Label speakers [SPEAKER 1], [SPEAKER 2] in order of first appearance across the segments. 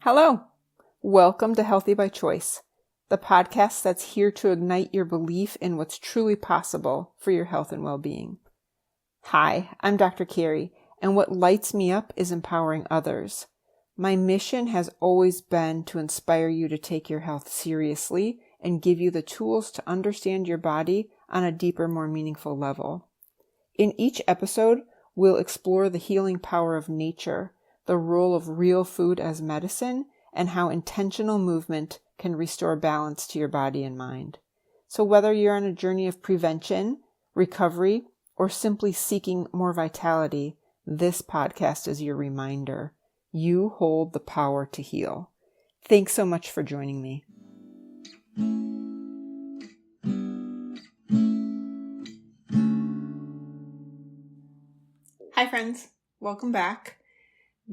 [SPEAKER 1] Hello. Welcome to Healthy by Choice, the podcast that's here to ignite your belief in what's truly possible for your health and well-being. Hi, I'm Dr. Kerry, and what lights me up is empowering others. My mission has always been to inspire you to take your health seriously and give you the tools to understand your body on a deeper, more meaningful level. In each episode, we'll explore the healing power of nature, the role of real food as medicine, and how intentional movement can restore balance to your body and mind. So whether you're on a journey of prevention, recovery, or simply seeking more vitality, this podcast is your reminder. You hold the power to heal. Thanks so much for joining me. Hi friends, welcome back.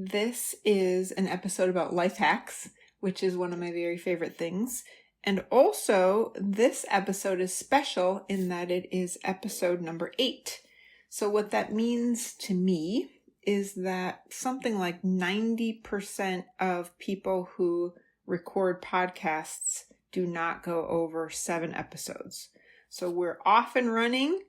[SPEAKER 1] This is an episode about life hacks, which is one of my very favorite things. And also, this episode is special in that it is episode number 8. So what that means to me is that something like 90% of people who record podcasts do not go over 7 episodes. So we're off and running.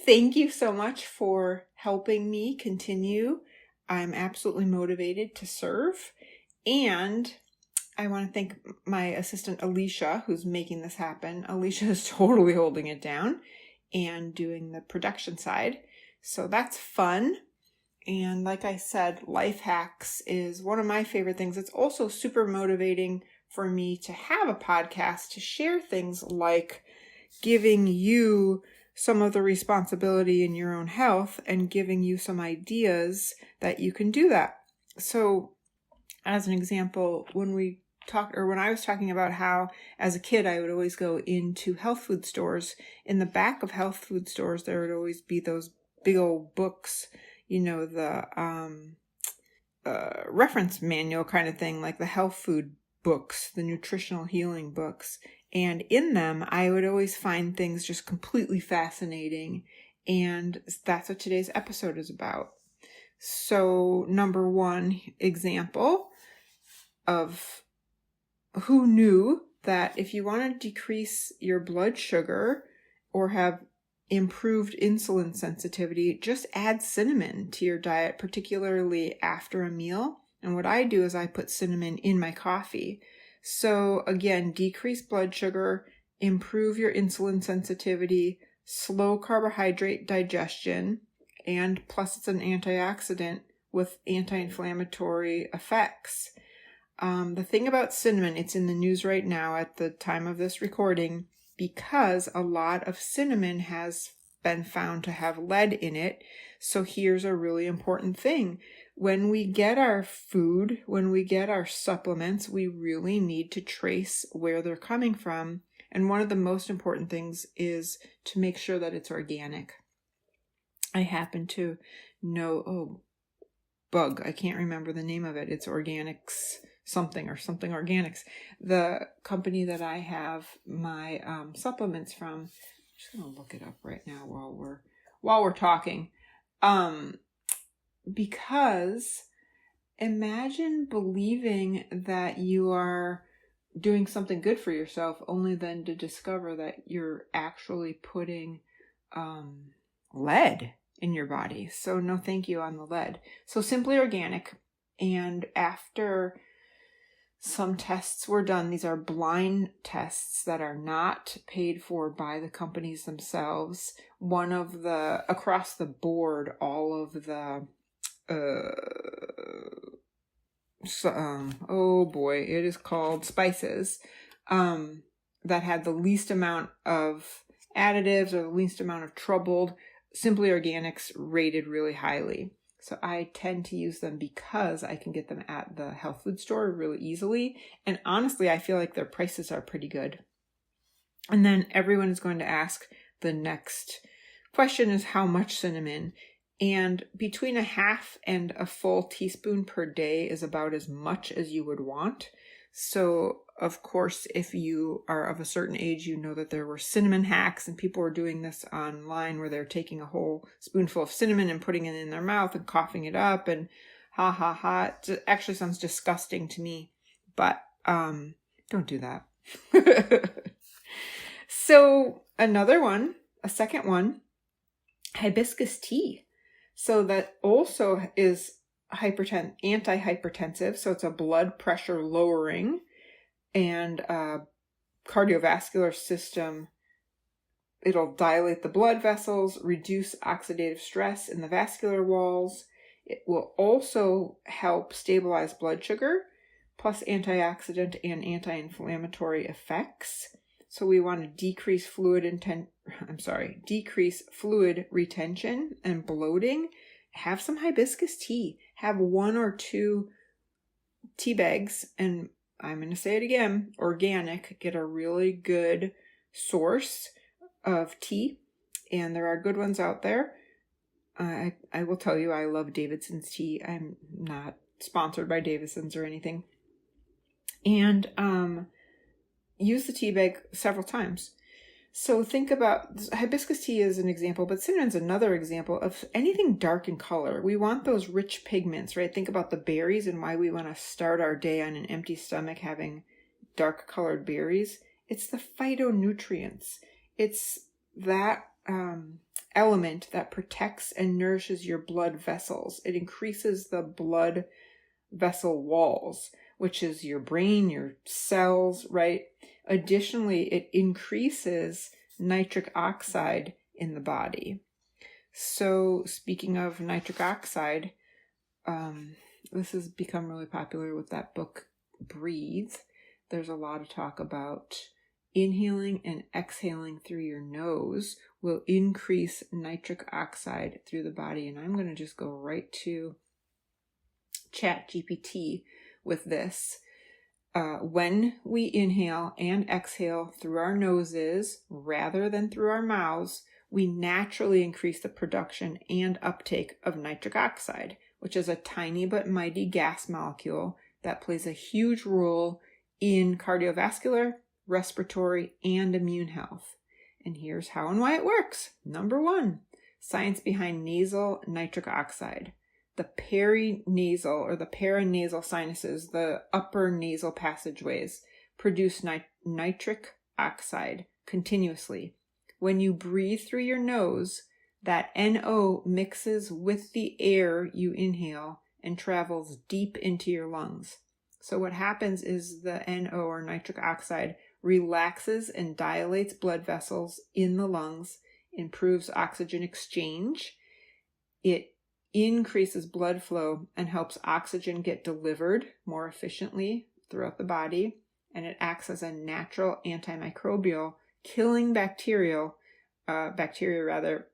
[SPEAKER 1] Thank you so much for helping me continue. I'm absolutely motivated to serve, and I want to thank my assistant Alicia, who's making this happen. Alicia is totally holding it down and doing the production side, so that's fun. And like I said, life hacks is one of my favorite things. It's also super motivating for me to have a podcast to share things like giving you some of the responsibility in your own health and giving you some ideas that you can do that. So as an example, when I was talking about how as a kid I would always go into health food stores, in the back of health food stores there would always be those big old books, the reference manual kind of thing, like the health food books, the nutritional healing books. And in them, I would always find things just completely fascinating. And that's what today's episode is about. So, number 1 example of who knew that if you want to decrease your blood sugar or have improved insulin sensitivity, just add cinnamon to your diet, particularly after a meal. And what I do is I put cinnamon in my coffee. So again, decrease blood sugar, improve your insulin sensitivity, slow carbohydrate digestion, and plus it's an antioxidant with anti-inflammatory effects. The thing about cinnamon, it's in the news right now at the time of this recording, because a lot of cinnamon has been found to have lead in it. So here's a really important thing. When we get our food, when we get our supplements, we really need to trace where they're coming from. And one of the most important things is to make sure that it's organic. I happen to know, bug, I can't remember the name of it. It's Organics something Organics. The company that I have my supplements from, I'm just going to look it up right now while we're talking. Because imagine believing that you are doing something good for yourself only then to discover that you're actually putting lead in your body. So no thank you on the lead. So Simply Organic. And after some tests were done, these are blind tests that are not paid for by the companies themselves. Across the board, all of the it is called spices that had the least amount of additives or the least amount of troubled, Simply Organics rated really highly. So I tend to use them because I can get them at the health food store really easily. And honestly, I feel like their prices are pretty good. And then everyone is going to ask, the next question is how much cinnamon? And between a half and a full teaspoon per day is about as much as you would want. So, of course, if you are of a certain age, you know that there were cinnamon hacks and people were doing this online where they're taking a whole spoonful of cinnamon and putting it in their mouth and coughing it up and ha ha ha. It actually sounds disgusting to me. but don't do that. So another one, a second one, hibiscus tea. So that also is antihypertensive. So it's a blood pressure lowering and cardiovascular system. It'll dilate the blood vessels, reduce oxidative stress in the vascular walls. It will also help stabilize blood sugar, plus antioxidant and anti-inflammatory effects. So we want to decrease fluid retention and bloating. Have some hibiscus tea. Have 1 or 2 tea bags, and I'm going to say it again, organic. Get a really good source of tea, and there are good ones out there. I will tell you, I love Davidson's tea. I'm not sponsored by Davidson's or anything. And use the tea bag several times. So think about hibiscus tea as an example, but cinnamon's another example of anything dark in color. We want those rich pigments, right? Think about the berries and why we want to start our day on an empty stomach having dark colored berries. It's the phytonutrients. It's that element that protects and nourishes your blood vessels. It increases the blood vessel walls, which is your brain, your cells, right? Additionally, it increases nitric oxide in the body. So speaking of nitric oxide, this has become really popular with that book, Breathe. There's a lot of talk about inhaling and exhaling through your nose will increase nitric oxide through the body. And I'm going to just go right to ChatGPT with this. When we inhale and exhale through our noses rather than through our mouths, we naturally increase the production and uptake of nitric oxide, which is a tiny but mighty gas molecule that plays a huge role in cardiovascular, respiratory, and immune health. And here's how and why it works. Number 1, science behind nasal nitric oxide. The perinasal or the paranasal sinuses, the upper nasal passageways, produce nitric oxide continuously. When you breathe through your nose, that NO mixes with the air you inhale and travels deep into your lungs. So what happens is the NO or nitric oxide relaxes and dilates blood vessels in the lungs, improves oxygen exchange. It increases blood flow and helps oxygen get delivered more efficiently throughout the body. And it acts as a natural antimicrobial, killing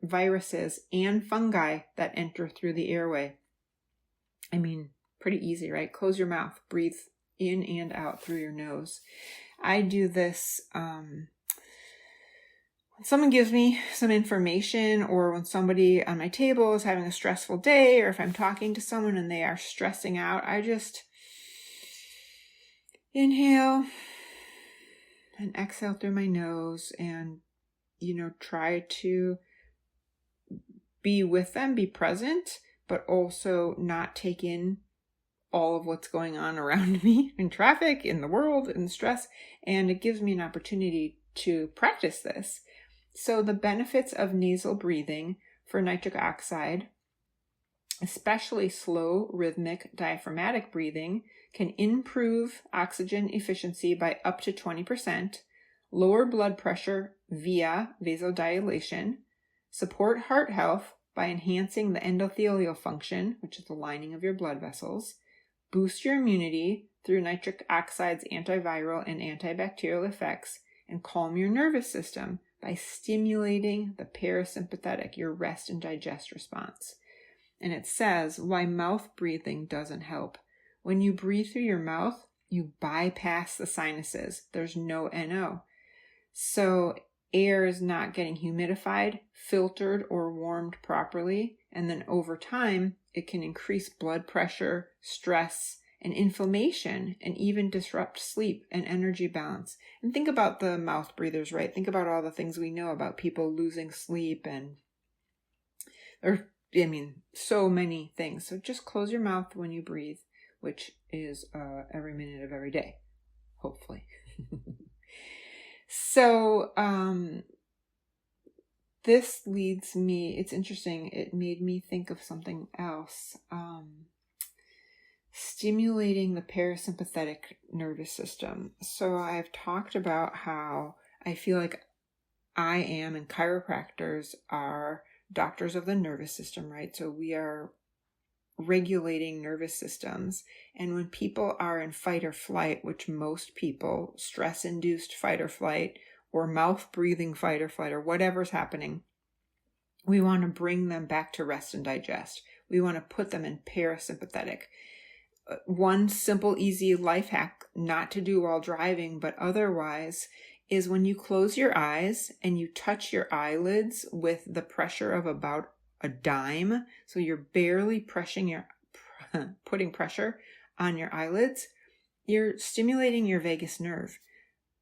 [SPEAKER 1] viruses and fungi that enter through the airway. I mean, pretty easy, right? Close your mouth, breathe in and out through your nose. I do this when someone gives me some information, or when somebody on my table is having a stressful day, or if I'm talking to someone and they are stressing out, I just inhale and exhale through my nose and, try to be with them, be present, but also not take in all of what's going on around me in traffic, in the world, in stress. And it gives me an opportunity to practice this. So the benefits of nasal breathing for nitric oxide, especially slow, rhythmic, diaphragmatic breathing, can improve oxygen efficiency by up to 20%, lower blood pressure via vasodilation, support heart health by enhancing the endothelial function, which is the lining of your blood vessels, boost your immunity through nitric oxide's antiviral and antibacterial effects, and calm your nervous system by stimulating the parasympathetic, your rest and digest response. And it says why mouth breathing doesn't help. When you breathe through your mouth, you bypass the sinuses. There's no NO. So air is not getting humidified, filtered, or warmed properly. And then over time, it can increase blood pressure, stress, and inflammation, and even disrupt sleep and energy balance. And think about the mouth breathers, right? Think about all the things we know about people losing sleep so many things. So just close your mouth when you breathe. which is every minute of every day, hopefully. So this leads me, it's interesting, it made me think of something else. Stimulating the parasympathetic nervous system. So I've talked about how I feel like I am, and chiropractors are doctors of the nervous system, right? So we are regulating nervous systems. And when people are in fight or flight, which most people, stress-induced fight or flight, or mouth-breathing fight or flight, or whatever's happening, we want to bring them back to rest and digest. We want to put them in parasympathetic. One simple, easy life hack not to do while driving, but otherwise, is when you close your eyes and you touch your eyelids with the pressure of about a dime. So you're barely putting pressure on your eyelids. You're stimulating your vagus nerve,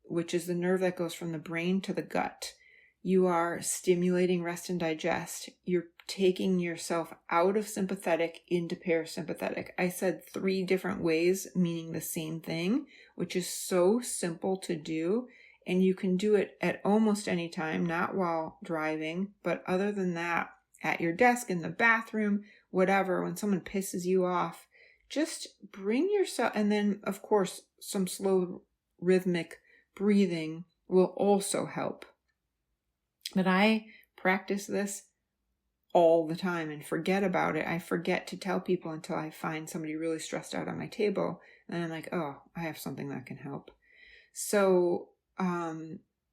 [SPEAKER 1] which is the nerve that goes from the brain to the gut. You are stimulating rest and digest. You're taking yourself out of sympathetic into parasympathetic. I said 3 different ways, meaning the same thing, which is so simple to do. And you can do it at almost any time, not while driving, but other than that, at your desk, in the bathroom, whatever, when someone pisses you off, just bring yourself, and then of course, some slow rhythmic breathing will also help. But I practice this all the time and forget about it. I forget to tell people until I find somebody really stressed out on my table. And I'm like, oh, I have something that can help. So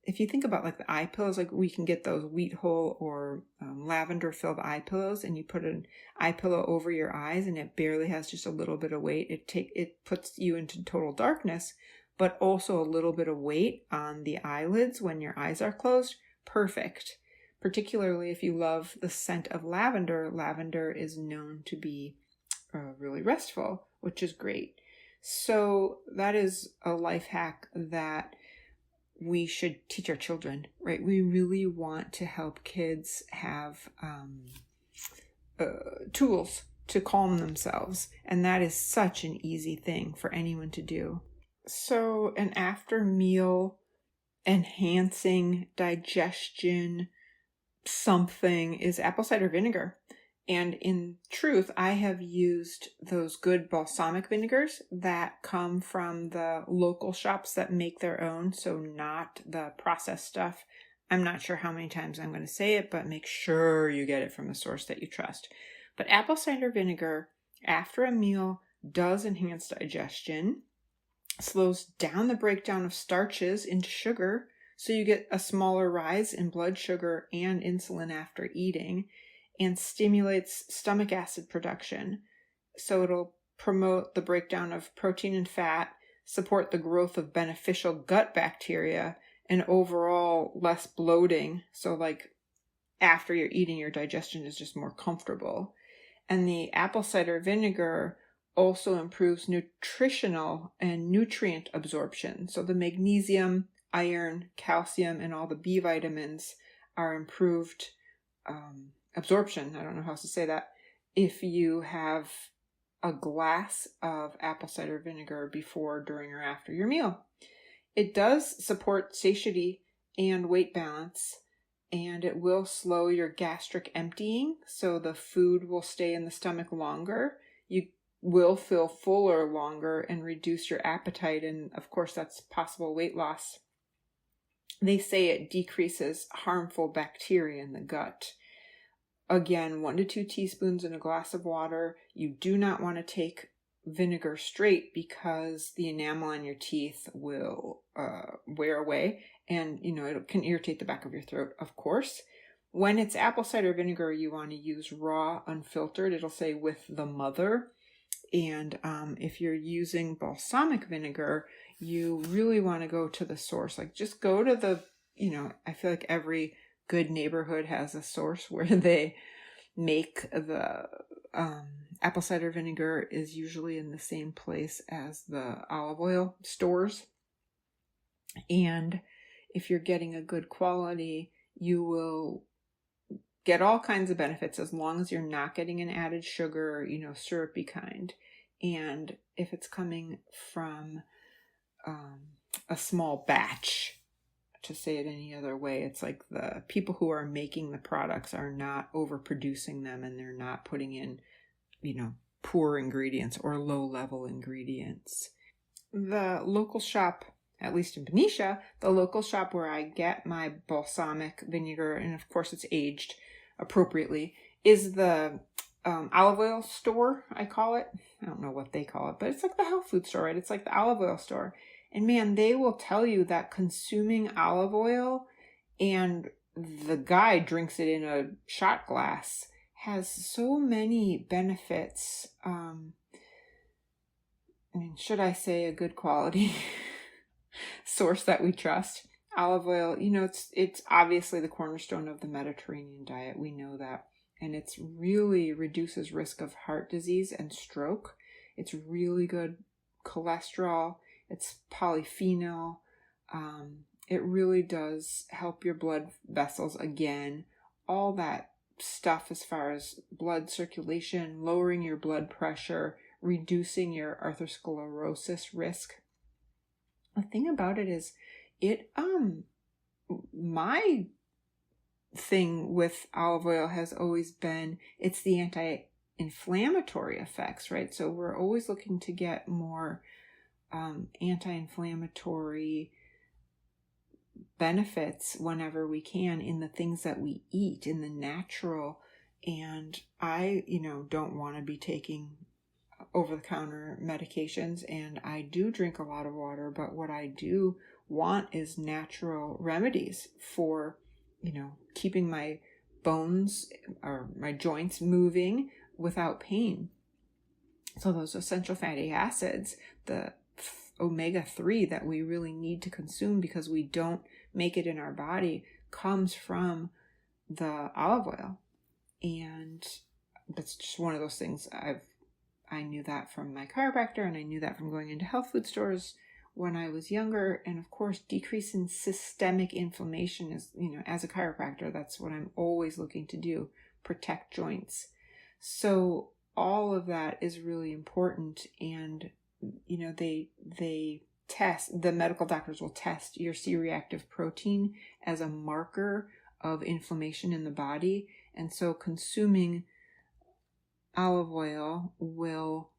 [SPEAKER 1] if you think about like the eye pillows, like we can get those wheat hull or lavender filled eye pillows, and you put an eye pillow over your eyes and it barely has just a little bit of weight. It puts you into total darkness, but also a little bit of weight on the eyelids when your eyes are closed. Perfect. Particularly if you love the scent of lavender. Lavender is known to be really restful, which is great. So that is a life hack that we should teach our children, right? We really want to help kids have tools to calm themselves. And that is such an easy thing for anyone to do. So an after meal enhancing digestion something is apple cider vinegar. And in truth, I have used those good balsamic vinegars that come from the local shops that make their own, so not the processed stuff. I'm not sure how many times I'm going to say it, but make sure you get it from the source that you trust. But apple cider vinegar after a meal does enhance digestion, slows down the breakdown of starches into sugar, so you get a smaller rise in blood sugar and insulin after eating, and stimulates stomach acid production. So it'll promote the breakdown of protein and fat, support the growth of beneficial gut bacteria, and overall less bloating. So like after you're eating, your digestion is just more comfortable. And the apple cider vinegar also improves nutritional and nutrient absorption. So the magnesium, iron, calcium, and all the B vitamins are improved absorption. I don't know how else to say that. If you have a glass of apple cider vinegar before, during, or after your meal. It does support satiety and weight balance, and it will slow your gastric emptying, so the food will stay in the stomach longer. You will feel fuller longer and reduce your appetite, and of course that's possible weight loss. They say it decreases harmful bacteria in the gut. Again, 1 to 2 teaspoons in a glass of water. You do not want to take vinegar straight because the enamel on your teeth will wear away, and it can irritate the back of your throat, of course. When it's apple cider vinegar, you want to use raw, unfiltered. It'll say with the mother. And if you're using balsamic vinegar, you really want to go to the source. Like just go to the, I feel like every good neighborhood has a source where they make the apple cider vinegar is usually in the same place as the olive oil stores. And if you're getting a good quality, you will get all kinds of benefits as long as you're not getting an added sugar, syrupy kind. And if it's coming from a small batch, to say it any other way, it's like the people who are making the products are not overproducing them, and they're not putting in, poor ingredients or low-level ingredients. The local shop, at least in Benicia, the local shop where I get my balsamic vinegar, and of course it's aged appropriately, is the olive oil store, I call it. I don't know what they call it, but it's like the health food store, right? It's like the olive oil store. And man, they will tell you that consuming olive oil, and the guy drinks it in a shot glass, has so many benefits. Should I say a good quality source that we trust? Olive oil, it's obviously the cornerstone of the Mediterranean diet. We know that. And it's really reduces risk of heart disease and stroke. It's really good cholesterol. It's polyphenol. It really does help your blood vessels again. All that stuff as far as blood circulation, lowering your blood pressure, reducing your atherosclerosis risk. The thing about it is, my thing with olive oil has always been, it's the anti-inflammatory effects, right? So we're always looking to get more anti-inflammatory benefits whenever we can in the things that we eat, in the natural. And I, don't want to be taking over-the-counter medications, and I do drink a lot of water, but what I do want is natural remedies for, keeping my bones or my joints moving without pain. So those essential fatty acids, the omega-3 that we really need to consume because we don't make it in our body, comes from the olive oil. And that's just one of those things. I knew that from my chiropractor, and I knew that from going into health food stores when I was younger. And of course, decrease in systemic inflammation is, as a chiropractor, that's what I'm always looking to do, protect joints. So all of that is really important. And, they test, the medical doctors will test your C-reactive protein as a marker of inflammation in the body. And so consuming olive oil will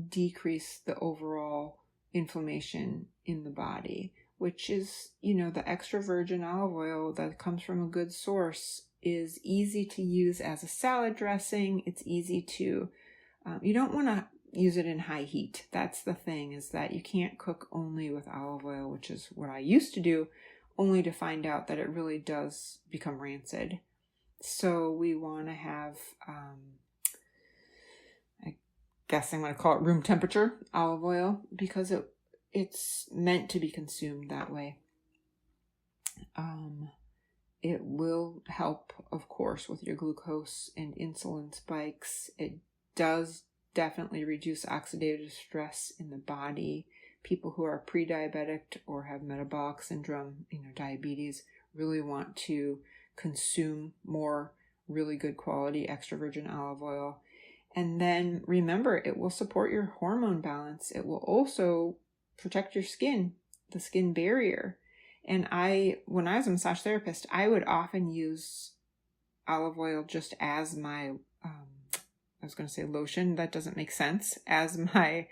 [SPEAKER 1] decrease the overall inflammation in the body, which is, the extra virgin olive oil that comes from a good source is easy to use as a salad dressing. It's easy to, you don't want to use it in high heat. That's the thing, is that you can't cook only with olive oil, which is what I used to do, only to find out that it really does become rancid. So we want to have, I guess I'm going to call it room temperature olive oil, because it's meant to be consumed that way. It will help, of course, with your glucose and insulin spikes. It does definitely reduce oxidative stress in the body. People who are pre-diabetic or have metabolic syndrome, diabetes, really want to consume more really good quality extra virgin olive oil. And then remember, it will support your hormone balance. It will also protect your skin, the skin barrier. And when I was a massage therapist, I would often use olive oil just as my, I was going to say lotion. That doesn't make sense, as my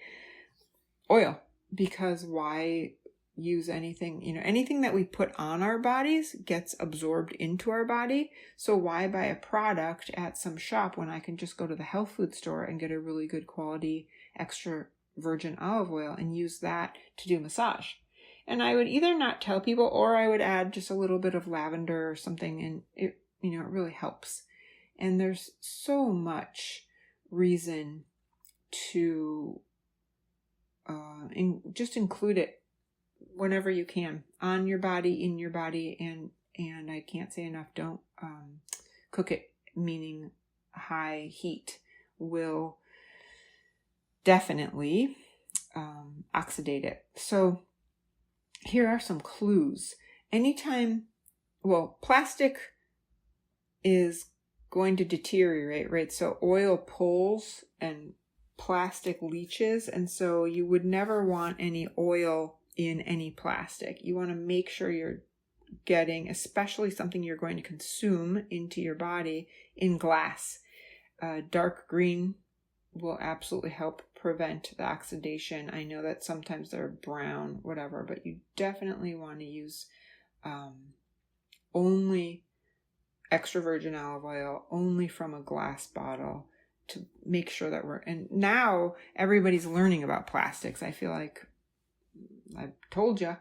[SPEAKER 1] oil, because why use anything, anything that we put on our bodies gets absorbed into our body. So why buy a product at some shop when I can just go to the health food store and get a really good quality extra virgin olive oil and use that to do massage? And I would either not tell people, or I would add just a little bit of lavender or something, and it really helps. And there's so much reason to just include it whenever you can, on your body, in your body, and I can't say enough, don't cook it, meaning high heat will definitely oxidate it. So here are some clues. Plastic is going to deteriorate, right? So oil pulls and plastic leaches, and so you would never want any oil in any plastic. You want to make sure you're getting, especially something you're going to consume into your body, in glass. Dark green will absolutely help prevent the oxidation. I know that sometimes they're brown, whatever, but you definitely want to use only extra virgin olive oil, only from a glass bottle, to make sure that and now everybody's learning about plastics. I feel like I've told you.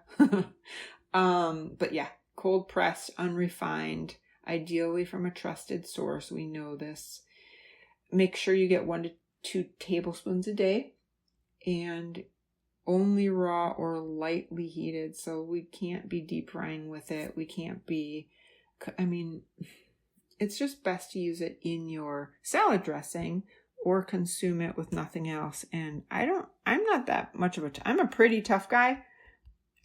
[SPEAKER 1] But yeah, cold pressed, unrefined, ideally from a trusted source. We know this. Make sure you get 1 to 2 tablespoons a day, and only raw or lightly heated. So we can't be deep frying with it. We can't be, it's just best to use it in your salad dressing or consume it with nothing else. And I'm not that much of I'm a pretty tough guy.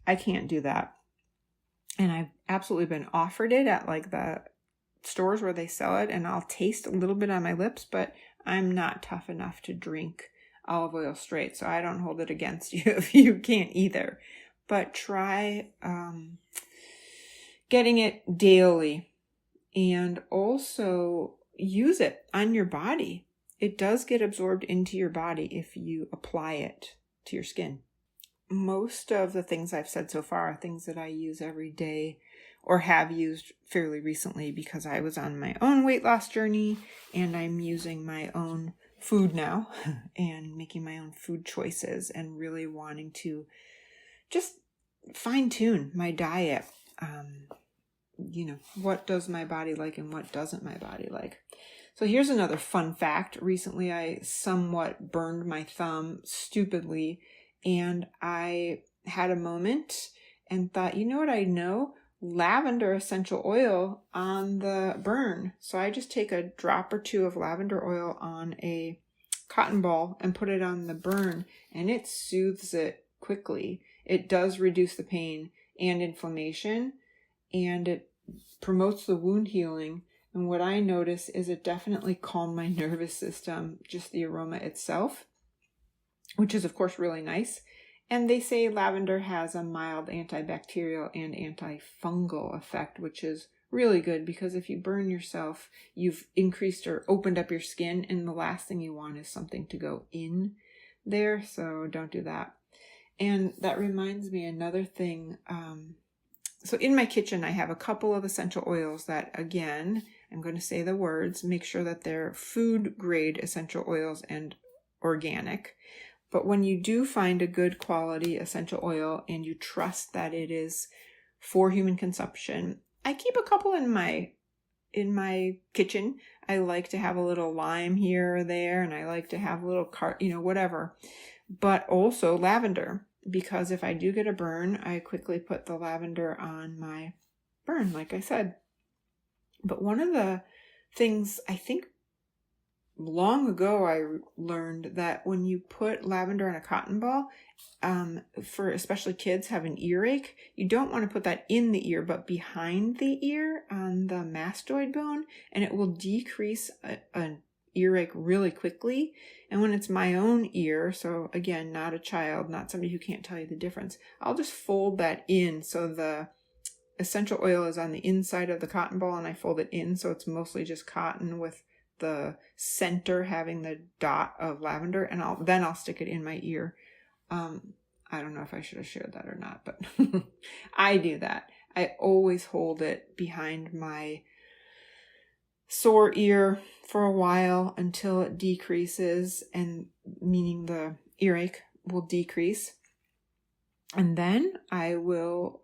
[SPEAKER 1] I can't do that. And I've absolutely been offered it at like the stores where they sell it, and I'll taste a little bit on my lips, but I'm not tough enough to drink olive oil straight. So I don't hold it against you if you can't either. But try getting it daily, and also use it on your body. It does get absorbed into your body if you apply it to your skin. Most of the things I've said so far are things that I use every day, or have used fairly recently, because I was on my own weight loss journey and I'm using my own food now and making my own food choices and really wanting to just fine tune my diet. What does my body like and what doesn't my body like? So here's another fun fact. Recently, I somewhat burned my thumb stupidly, and I had a moment and thought, you know what I know? Lavender essential oil on the burn. So I just take a drop or two of lavender oil on a cotton ball and put it on the burn, and it soothes it quickly. It does reduce the pain and inflammation, and it promotes the wound healing. And what I notice is it definitely calmed my nervous system, just the aroma itself, which is of course really nice. And they say lavender has a mild antibacterial and antifungal effect, which is really good, because if you burn yourself, you've increased or opened up your skin, and the last thing you want is something to go in there. So don't do that. And that reminds me another thing. So in my kitchen, I have a couple of essential oils that, again, I'm going to say the words, make sure that they're food grade essential oils and organic. But when you do find a good quality essential oil and you trust that it is for human consumption, I keep a couple in my kitchen. I like to have a little lime here or there, and I like to have a little whatever. But also lavender, because if I do get a burn, I quickly put the lavender on my burn, like I said. But one of the things I think long ago I learned that when you put lavender on a cotton ball, for especially kids have an earache, you don't want to put that in the ear, but behind the ear on the mastoid bone, and it will decrease an earache really quickly. And when it's my own ear, so again, not a child, not somebody who can't tell you the difference, I'll just fold that in. So the essential oil is on the inside of the cotton ball, and I fold it in, so it's mostly just cotton with the center having the dot of lavender, and I'll stick it in my ear. I don't know if I should have shared that or not, but I do that. I always hold it behind my sore ear for a while until it decreases, and meaning the earache will decrease. And then I will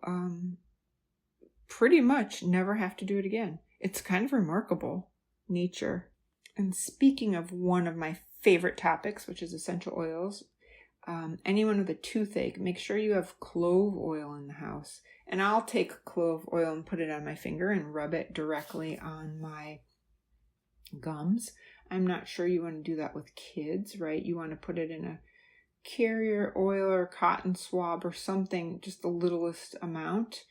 [SPEAKER 1] pretty much never have to do it again. It's kind of remarkable, nature. And speaking of one of my favorite topics, which is essential oils, anyone with a toothache, make sure you have clove oil in the house. And I'll take clove oil and put it on my finger and rub it directly on my gums. I'm not sure you want to do that with kids, right? You want to put it in a carrier oil or cotton swab or something, just the littlest amount.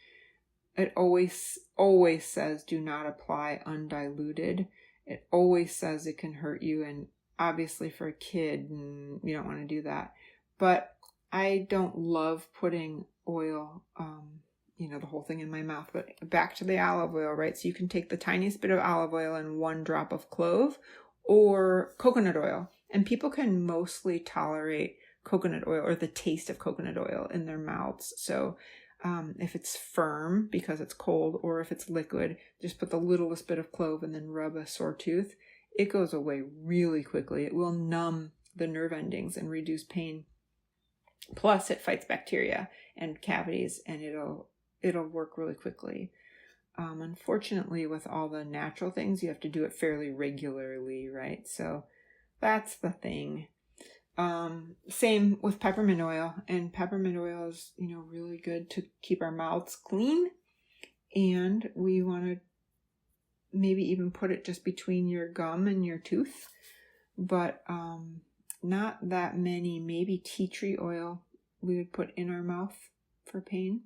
[SPEAKER 1] It always says do not apply undiluted. It always says it can hurt you, and obviously for a kid, and you don't want to do that. But I don't love putting oil, the whole thing in my mouth. But back to the olive oil, right? So you can take the tiniest bit of olive oil and 1 drop of clove or coconut oil. And people can mostly tolerate coconut oil or the taste of coconut oil in their mouths. So if it's firm because it's cold, or if it's liquid, just put the littlest bit of clove and then rub a sore tooth. It goes away really quickly. It will numb the nerve endings and reduce pain. Plus, it fights bacteria and cavities, and it'll work really quickly. Unfortunately, with all the natural things, you have to do it fairly regularly, right? So that's the thing. Same with peppermint oil, and peppermint oil is, really good to keep our mouths clean. And we want to maybe even put it just between your gum and your tooth, but not that many. Maybe tea tree oil we would put in our mouth for pain.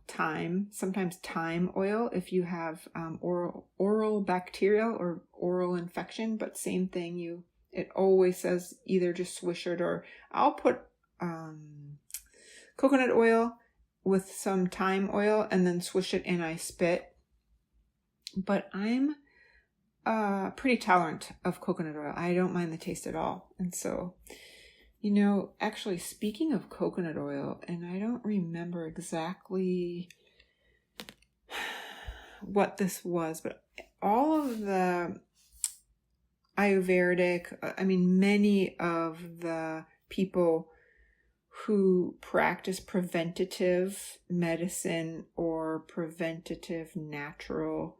[SPEAKER 1] Thyme, sometimes thyme oil if you have oral bacterial or oral infection, but same thing. It always says either just swish it, or I'll put coconut oil with some thyme oil and then swish it and I spit. But I'm pretty tolerant of coconut oil. I don't mind the taste at all. And so, actually speaking of coconut oil, and I don't remember exactly what this was, but all of the Ayurvedic, many of the people who practice preventative medicine or preventative natural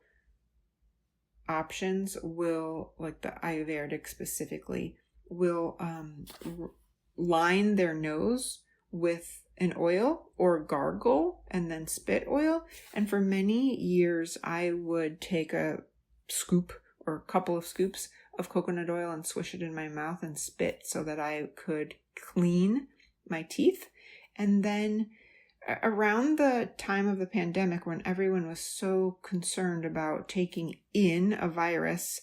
[SPEAKER 1] options will, like the Ayurvedic specifically, will line their nose with an oil or gargle and then spit oil. And for many years, I would take a scoop or a couple of scoops of coconut oil and swish it in my mouth and spit so that I could clean my teeth. And then around the time of the pandemic, when everyone was so concerned about taking in a virus,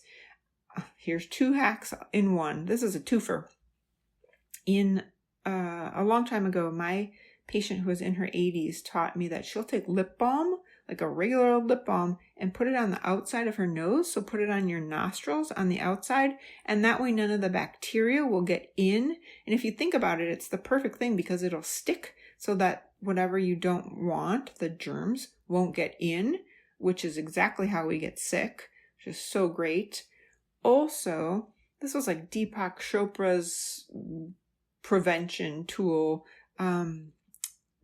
[SPEAKER 1] here's 2 hacks in one. This is a twofer. In a long time ago, my patient who was in her 80s taught me that she'll take lip balm, like a regular old lip balm, and put it on the outside of her nose. So put it on your nostrils on the outside, and that way none of the bacteria will get in. And if you think about it, it's the perfect thing because it'll stick so that whatever you don't want, the germs, won't get in, which is exactly how we get sick, which is so great. Also, this was like Deepak Chopra's prevention tool,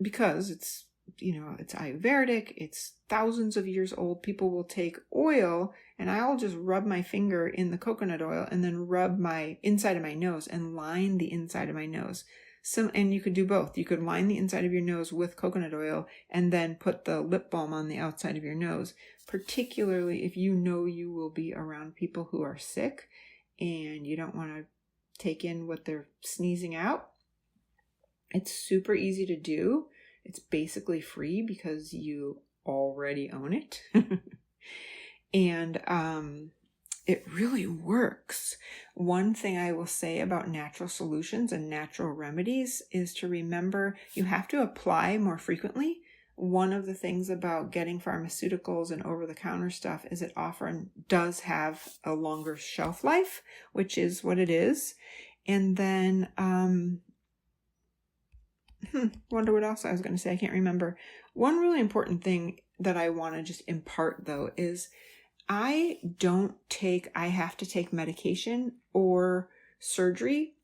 [SPEAKER 1] because it's Ayurvedic, it's thousands of years old. People will take oil, and I'll just rub my finger in the coconut oil and then rub my inside of my nose and line the inside of my nose. And you could do both. You could line the inside of your nose with coconut oil and then put the lip balm on the outside of your nose, particularly if you know you will be around people who are sick and you don't want to take in what they're sneezing out. It's super easy to do. It's basically free because you already own it. And it really works. One thing I will say about natural solutions and natural remedies is to remember you have to apply more frequently. One of the things about getting pharmaceuticals and over-the-counter stuff is it often does have a longer shelf life, which is what it is. And then, wonder what else I was going to say. I can't remember. One really important thing that I want to just impart, though, is I have to take medication or surgery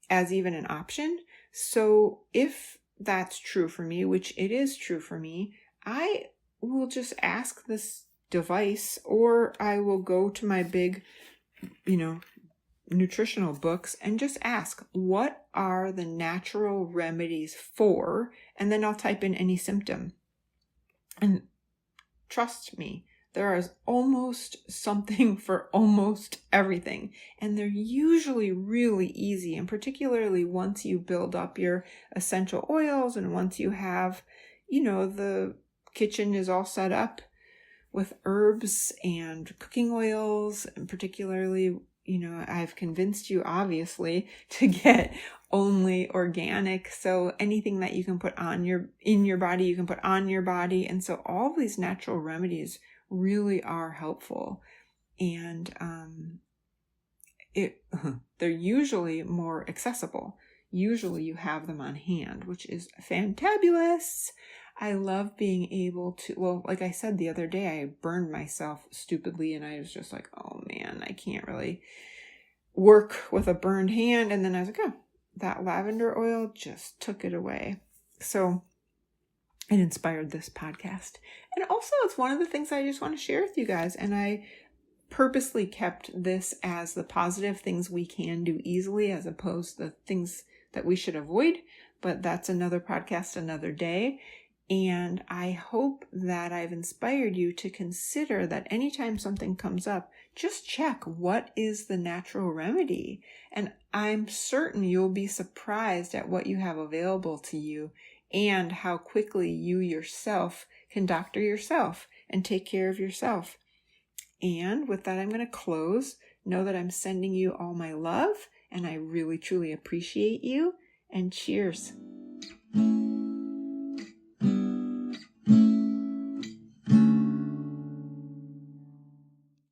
[SPEAKER 1] as even an option. So if that's true for me, which it is true for me, I will just ask this device, or I will go to my big, nutritional books and just ask, what are the natural remedies for? And then I'll type in any symptom. And trust me, there is almost something for almost everything. And they're usually really easy. And particularly once you build up your essential oils and once you have, the kitchen is all set up with herbs and cooking oils, and particularly I've convinced you, obviously, to get only organic. So anything that you can put in your body, you can put on your body. And so all of these natural remedies really are helpful. And they're usually more accessible. Usually you have them on hand, which is fantabulous. I love being able to, well, like I said the other day, I burned myself stupidly and I was just like, oh man, I can't really work with a burned hand. And then I was like, oh, that lavender oil just took it away. So it inspired this podcast. And also it's one of the things I just want to share with you guys. And I purposely kept this as the positive things we can do easily as opposed to the things that we should avoid. But that's another podcast, another day. And I hope that I've inspired you to consider that anytime something comes up, just check what is the natural remedy. And I'm certain you'll be surprised at what you have available to you and how quickly you yourself can doctor yourself and take care of yourself. And with that, I'm going to close. Know that I'm sending you all my love and I really, truly appreciate you. And cheers.